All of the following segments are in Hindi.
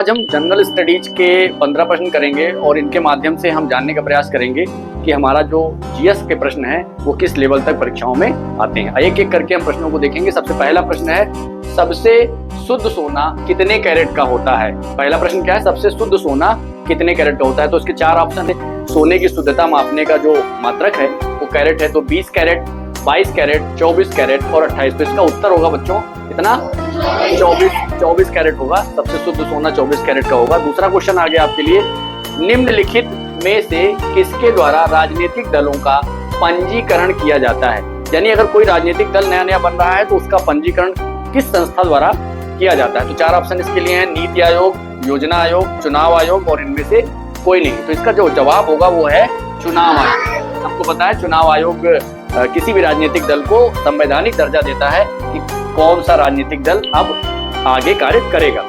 आज हम जनरल स्टडीज के 15 प्रश्न करेंगे और इनके माध्यम से हम जानने का प्रयास करेंगे कि हमारा जो जीएस के प्रश्न है वो किस लेवल तक परीक्षाओं में आते हैं। एक एक करके हम प्रश्नों को देखेंगे। सबसे पहला प्रश्न है, सबसे शुद्ध सोना कितने कैरेट का होता है। पहला प्रश्न क्या है, सबसे शुद्ध सोना कितने कैरेट का होता है। तो इसके चार ऑप्शन है। सोने की शुद्धता मापने का जो मात्रक है वो कैरेट है, तो 20 कैरेट, 22 कैरेट, 24 कैरेट और 28। तो इसका उत्तर होगा बच्चों कितना, 24 कैरेट होगा। सबसे शुद्ध सोना 24 कैरेट का होगा। दूसरा क्वेश्चन आ गया आपके लिए, निम्नलिखित में से किसके द्वारा राजनीतिक दलों का पंजीकरण किया जाता है। यानी अगर कोई राजनीतिक दल नया नया बन रहा है तो उसका पंजीकरण किस संस्था द्वारा किया जाता है। तो चार ऑप्शन इसके लिए हैं, नीति आयोग, योजना आयोग, चुनाव आयोग और इनमें से कोई नहीं। तो इसका जो जवाब होगा वो है चुनाव आयोग। आपको पता है चुनाव आयोग किसी भी राजनीतिक दल को संवैधानिक दर्जा देता है कि कौन सा राजनीतिक दल अब आगे कार्य करेगा।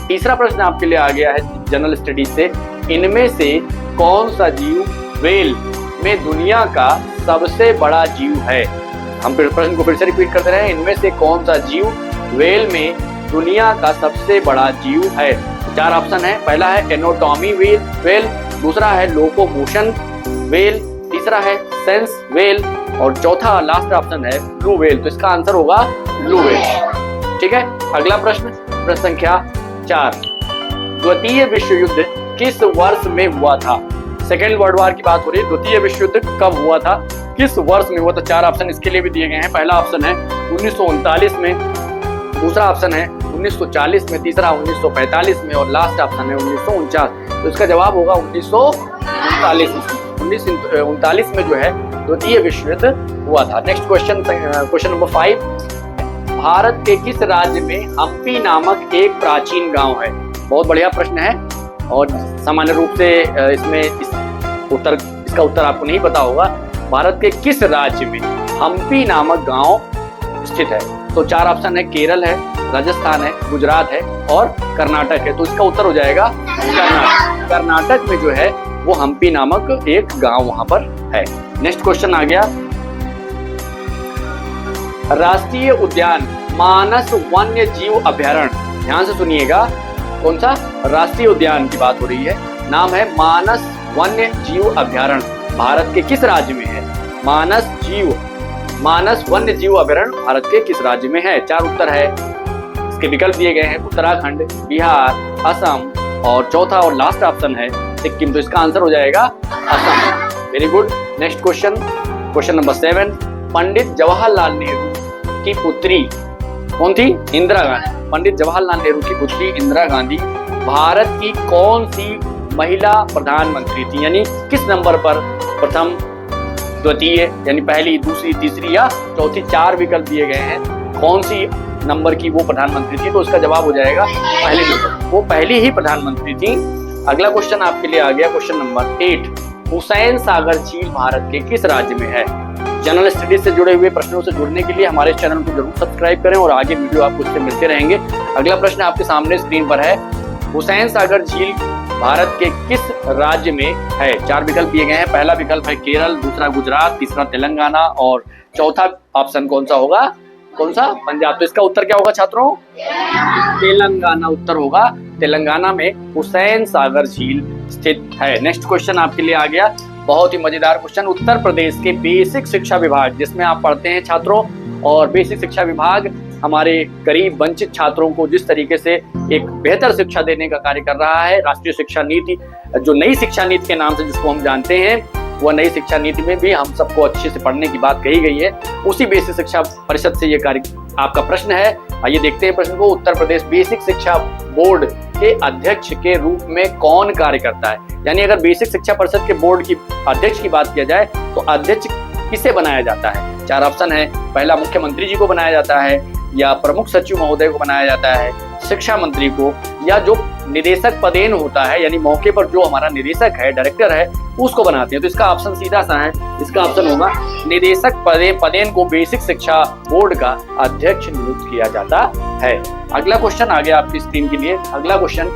तीसरा प्रश्न आपके लिए आ गया है जनरल स्टडीज से, इनमें से कौन सा जीव व्हेल में दुनिया का सबसे बड़ा जीव है। हम प्रश्न को फिर से रिपीट करते रहे, इनमें से कौन सा जीव व्हेल में दुनिया का सबसे बड़ा जीव है। चार ऑप्शन है, पहला है एनाटॉमी व्हेल, दूसरा है लोकोमोशन व्हेल, तीसरा है सेंस व्हेल और चौथा लास्ट ऑप्शन है ब्लू व्हेल। तो इसका आंसर होगा ब्लू व्हेल। ठीक है, अगला प्रश्न, प्रश्न संख्या 4, द्वितीय विश्व युद्ध किस वर्ष में हुआ था। सेकेंड वर्ल्ड वॉर की बात हो रही है। द्वितीय विश्व युद्ध कब हुआ था, किस वर्ष में हुआ था। चार ऑप्शन इसके लिए भी दिए गए हैं। पहला ऑप्शन है 1939 में, दूसरा ऑप्शन है 1940 में, तीसरा 1945 में और लास्ट ऑप्शन है 1949। तो इसका जवाब होगा 1939 में जो है द्वितीय विश्व युद्ध हुआ था। Next question, question number 5, Bharat के किस राज्य में हम्पी नामक एक प्राचीन गांव है। बहुत बढ़िया प्रश्न है और सामान्य रूप से इसका उत्तर आपको नहीं पता होगा। भारत के किस राज्य में हम्पी नामक गांव स्थित है। तो चार ऑप्शन है, केरल है, राजस्थान है, गुजरात है और कर्नाटक है। तो इसका उत्तर हो जाएगा कर्नाटक। कर्नाटक में जो है वो हम्पी नामक एक गांव वहां पर है। नेक्स्ट क्वेश्चन आ गया, राष्ट्रीय उद्यान मानस वन्य जीव अभयारण्य, ध्यान से सुनिएगा, कौन सा राष्ट्रीय उद्यान की बात हो रही है। नाम है मानस वन्य जीव अभयारण्य, भारत के किस राज्य में है। मानस वन्य जीव अभयारण्य भारत के किस राज्य में है। चार उत्तर है, इसके विकल्प दिए गए हैं, उत्तराखंड, बिहार, असम और चौथा और लास्ट ऑप्शन है सिक्किम। तो इसका आंसर हो जाएगा Assam. Very good. Next question, question number 7, Pandit Jawaharlal Nehru की पुत्री कौन थी, इंदिरा गांधी। पंडित जवाहरलाल नेहरू की पुत्री इंदिरा गांधी भारत की कौन सी महिला प्रधानमंत्री थी। यानी किस नंबर पर, प्रथम, द्वितीय यानी पहली, दूसरी, तीसरी या चौथी। चार विकल्प दिए गए हैं, कौन सी नंबर की वो प्रधानमंत्री थी। तो इसका जवाब हो जाएगा पहले नंबर, वो पहली ही प्रधानमंत्री थी। अगला क्वेश्चन आपके लिए आ गया, क्वेश्चन नंबर 8, हुसैन सागर झील भारत के किस राज्य में है। जनरल स्टडीज से जुड़े हुए प्रश्नों से जुड़ने के लिए हमारे चैनल को जरूर सब्सक्राइब करें और आगे वीडियो आपको इससे मिलते रहेंगे। अगला प्रश्न आपके सामने स्क्रीन पर है, हुसैन सागर झील भारत के किस राज्य में है। चार विकल्प दिए गए हैं। पहला विकल्प है केरल, दूसरा गुजरात, तीसरा तेलंगाना और चौथा ऑप्शन कौन सा होगा, कौन सा, पंजाब। तो इसका उत्तर क्या होगा छात्रों, तेलंगाना उत्तर होगा। तेलंगाना में हुसैन सागर झील स्थित है। नेक्स्ट क्वेश्चन आपके लिए आ गया, बहुत ही मजेदार क्वेश्चन, उत्तर प्रदेश के बेसिक शिक्षा विभाग जिसमें आप पढ़ते हैं छात्रों, और बेसिक शिक्षा विभाग हमारे गरीब वंचित छात्रों को जिस तरीके से एक बेहतर शिक्षा देने का कार्य कर रहा है। राष्ट्रीय शिक्षा नीति, जो नई शिक्षा नीति के नाम से जिसको हम जानते हैं, वह नई शिक्षा नीति में भी हम सबको अच्छे से पढ़ने की बात कही गई है। उसी बेसिक शिक्षा परिषद से ये कार्य आपका प्रश्न है। आइए देखते हैं प्रश्न को। उत्तर प्रदेश बेसिक शिक्षा बोर्ड के अध्यक्ष के रूप में कौन कार्य करता है। यानी अगर बेसिक शिक्षा परिषद के बोर्ड की अध्यक्ष की बात किया जाए तो अध्यक्ष किसे बनाया जाता है। चार ऑप्शन है, पहला मुख्यमंत्री जी को बनाया जाता है, या प्रमुख सचिव महोदय को बनाया जाता है, शिक्षा मंत्री को, या जो निदेशक पदेन होता है यानी मौके पर जो हमारा निदेशक है, डायरेक्टर है, उसको बनाते हैं। तो इसका ऑप्शन सीधा सा है, इसका ऑप्शन होगा निदेशक पदेन को बेसिक शिक्षा बोर्ड का अध्यक्ष नियुक्त किया जाता है। अगला क्वेश्चन आ गया आपकी स्क्रीन के लिए। अगला क्वेश्चन,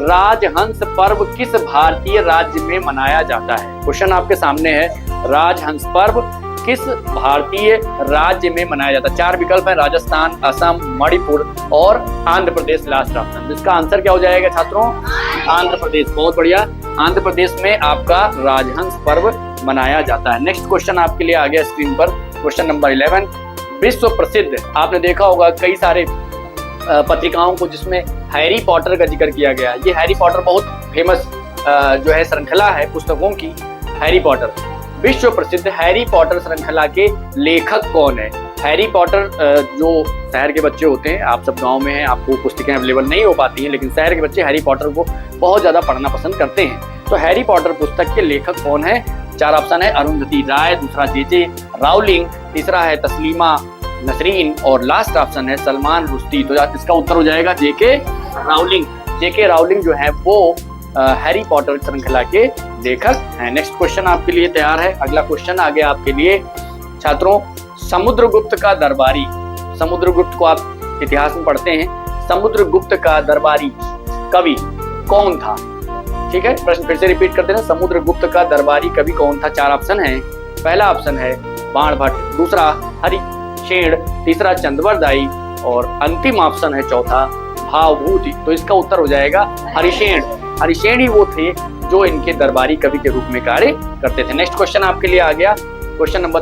राजहंस पर्व किस भारतीय राज्य में मनाया जाता है। क्वेश्चन आपके सामने है, राजहंस पर्व किस भारतीय राज्य में मनाया जाता है? 4 विकल्प है, राजस्थान, असम, मणिपुर और आंध्र प्रदेश लास्ट ऑप्शन। इसका आंसर क्या हो जाएगा छात्रों? आंध्र प्रदेश। बहुत बढ़िया, आंध्र प्रदेश में आपका राजहंस पर्व मनाया जाता है। नेक्स्ट क्वेश्चन आपके लिए आ गया स्क्रीन पर, क्वेश्चन नंबर 11। विश्व प्रसिद्ध, आपने देखा होगा कई सारे पत्रिकाओं को जिसमें हैरी पॉटर का जिक्र किया गया। ये हैरी पॉटर बहुत फेमस जो है श्रृंखला है पुस्तकों की, हैरी पॉटर। विश्व प्रसिद्ध हैरी पॉटर श्रृंखला के लेखक कौन है? हैरी पॉटर जो शहर के बच्चे होते हैं, आप सब गांव में हैं, आपको पुस्तकें अवेलेबल नहीं हो पाती हैं, लेकिन शहर के बच्चे हैरी पॉटर को बहुत ज़्यादा पढ़ना पसंद करते हैं। तो हैरी पॉटर पुस्तक के लेखक कौन है? 4 ऑप्शन है, अरुंधति राय, दूसरा जे.जे. राउलिंग, तीसरा है तस्लीमा नसरीन और लास्ट ऑप्शन है सलमान रुश्दी। तो इसका उत्तर हो जाएगा जे.के. राउलिंग। जे.के. राउलिंग जो है वो हैरी पॉटर श्रृंखला के लेखक हैं। नेक्स्ट क्वेश्चन आपके लिए तैयार है। अगला क्वेश्चन आ गया आपके लिए छात्रों, समुद्रगुप्त का दरबारी। समुद्रगुप्त को आप इतिहास में पढ़ते हैं। समुद्रगुप्त का दरबारी कवि कौन था? ठीक है, प्रश्न फिर से रिपीट करते हैं। समुद्रगुप्त का दरबारी कवि कौन था? 4 ऑप्शन है। पहला ऑप्शन है बाणभट्ट, दूसरा हरिशेन, तीसरा चंद्रवरदाई और अंतिम ऑप्शन है चौथा भावभूति। तो इसका उत्तर हो जाएगा हरिशेन। हरिशेन ही वो थे जो इनके दरबारी कवि के रूप में कार्य करते थे। नेक्स्ट क्वेश्चन आपके लिए आ गया, क्वेश्चन नंबर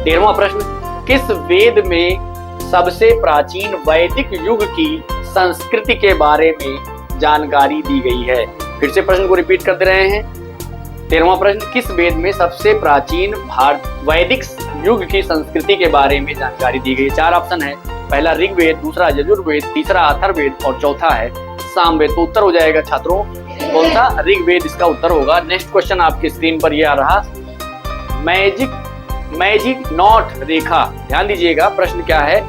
13वां प्रश्न। किस वेद में सबसे प्राचीन वैदिक युग की संस्कृति के बारे में जानकारी दी गई है? फिर से प्रश्न को रिपीट करते रहे हैं। 13वां प्रश्न, किस वेद में सबसे प्राचीन वैदिक युग की संस्कृति के बारे में जानकारी दी गई? 4 ऑप्शन है। पहला ऋग्वेद, दूसरा यजुर्वेद, तीसरा अथर्ववेद और चौथा है सामवेद। तो उत्तर हो जाएगा छात्रों कौन सा? ऋग्वेद इसका उत्तर होगा। नेक्स्ट क्वेश्चन आपकी स्क्रीन पर ये आ रहा, मैजिक नॉट रेखा। ध्यान दीजिएगा प्रश्न क्या है,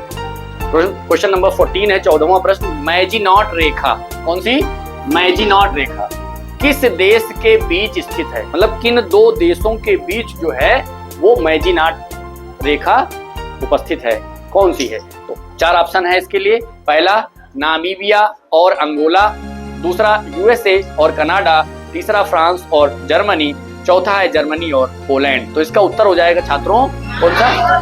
क्वेश्चन नंबर 14 है, 14वां प्रश्न। मैजिनॉट रेखा कौन सी? मैजिनॉट रेखा किस देश के बीच स्थित है? मतलब किन 2 देशों के बीच जो है वो मैजिनॉट रेखा उपस्थित है, कौन सी है? तो 4 ऑप्शन है इसके लिए। पहला नामीबिया और अंगोला, दूसरा यूएसए और कनाडा, तीसरा फ्रांस और जर्मनी, चौथा है जर्मनी और पोलैंड। तो इसका उत्तर हो जाएगा छात्रों कौन सा?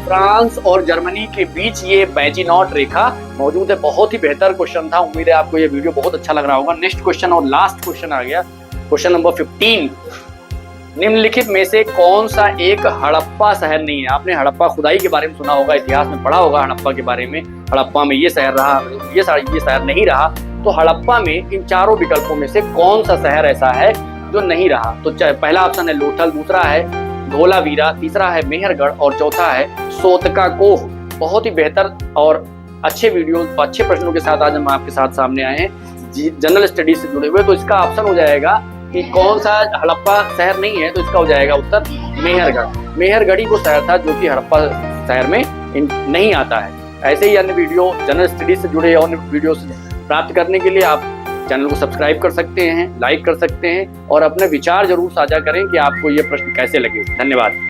फ्रांस और जर्मनी के बीच ये मैजिनॉट रेखा मौजूद है। बहुत ही बेहतर क्वेश्चन था, उम्मीद है आपको ये वीडियो बहुत अच्छा लग रहा होगा। नेक्स्ट क्वेश्चन और लास्ट क्वेश्चन आ गया, क्वेश्चन नंबर 15। निम्नलिखित में से कौन सा एक हड़प्पा शहर नहीं है? आपने हड़प्पा खुदाई के बारे में सुना होगा, इतिहास में पढ़ा होगा हड़प्पा के बारे में। हड़प्पा में ये शहर रहा, ये शहर नहीं रहा। तो हड़प्पा में इन चारों विकल्पों में से कौन सा शहर ऐसा है जो नहीं रहा? तो पहला ऑप्शन है लोथल, दूसरा है धोलावीरा, तीसरा है मेहरगढ़ और चौथा है सोतकाकोह। बहुत ही बेहतर और अच्छे वीडियो, अच्छे प्रश्नों के साथ आज हम आपके साथ सामने आए हैं जनरल स्टडीज से जुड़े हुए। तो इसका ऑप्शन हो जाएगा कि कौन सा हड़प्पा शहर नहीं है, तो इसका हो जाएगा उत्तर मेहरगढ़। मेहरगढ़ ही वो शहर था जो कि हड़प्पा शहर में नहीं आता है। ऐसे ही अन्य वीडियो जनरल स्टडीज से जुड़े अन्य वीडियो प्राप्त करने के लिए आप चैनल को सब्सक्राइब कर सकते हैं, लाइक कर सकते हैं और अपने विचार जरूर साझा करें कि आपको ये प्रश्न कैसे लगे। धन्यवाद।